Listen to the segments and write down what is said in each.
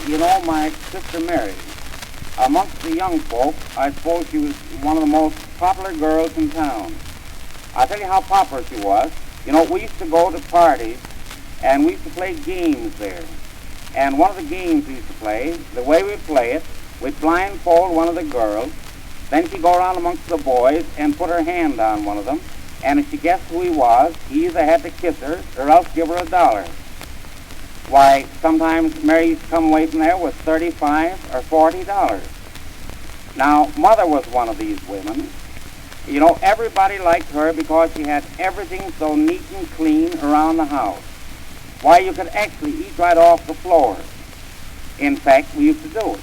my sister Mary, amongst the young folk, I suppose she was one of the most popular girls in town. I'll tell you how popular she was. We used to go to parties, and we used to play games there. And one of the games we used to play, the way we play it, we'd blindfold one of the girls, then she'd go around amongst the boys and put her hand on one of them, and if she guessed who he was, he either had to kiss her or else give her $1. Why, sometimes Mary used to come away from there with $35 or $40. Now, Mother was one of these women. Everybody liked her because she had everything so neat and clean around the house. Why, you could actually eat right off the floor. In fact, we used to do it.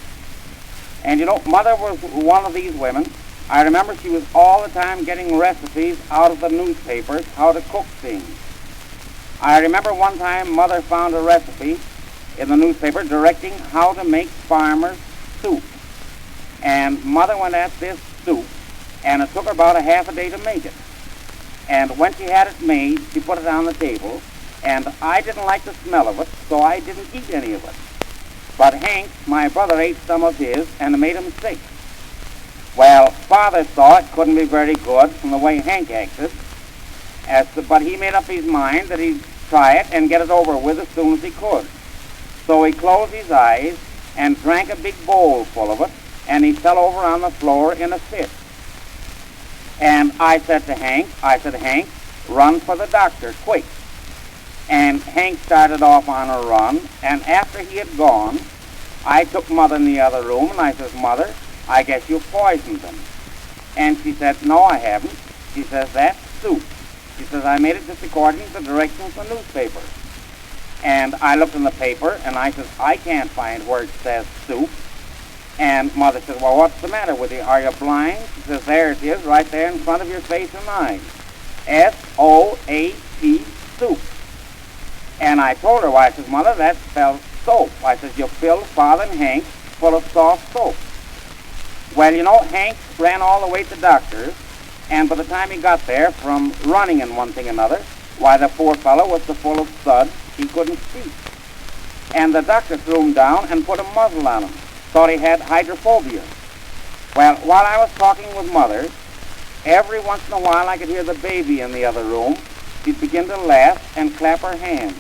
And Mother was one of these women. I remember she was all the time getting recipes out of the newspapers, how to cook things. I remember one time Mother found a recipe in the newspaper directing how to make farmer's soup. And Mother went at this soup, and it took her about a half a day to make it. And when she had it made, she put it on the table, and I didn't like the smell of it, so I didn't eat any of it. But Hank, my brother, ate some of his, and it made him sick. Well, Father saw it couldn't be very good from the way Hank acted, but he made up his mind that he'd try it and get it over with as soon as he could. So he closed his eyes and drank a big bowl full of it, and he fell over on the floor in a fit. And I said to Hank, Hank, run for the doctor, quick. And Hank started off on a run, and after he had gone, I took Mother in the other room, and I says, Mother, I guess you poisoned them. And she said, no, I haven't. She says, that's soup. She says, I made it just according to the directions in the newspaper. And I looked in the paper, and I says, I can't find where it says soup. And Mother says, well, what's the matter with you? Are you blind? She says, there it is, right there in front of your face and eyes. S-O-A-P, soup. And I told her, I says, Mother, that spells soap. I says, you filled Father and Hank full of soft soap. Well, Hank ran all the way to the doctor's, and by the time he got there, from running and one thing and another, why, the poor fellow was so full of suds, he couldn't speak. And the doctor threw him down and put a muzzle on him. Thought he had hydrophobia. Well, while I was talking with Mother, every once in a while I could hear the baby in the other room. She'd begin to laugh and clap her hands.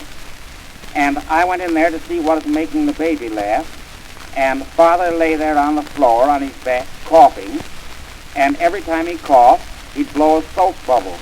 And I went in there to see what was making the baby laugh. And Father lay there on the floor on his back, coughing. And every time he coughed, he'd blow a soap bubble.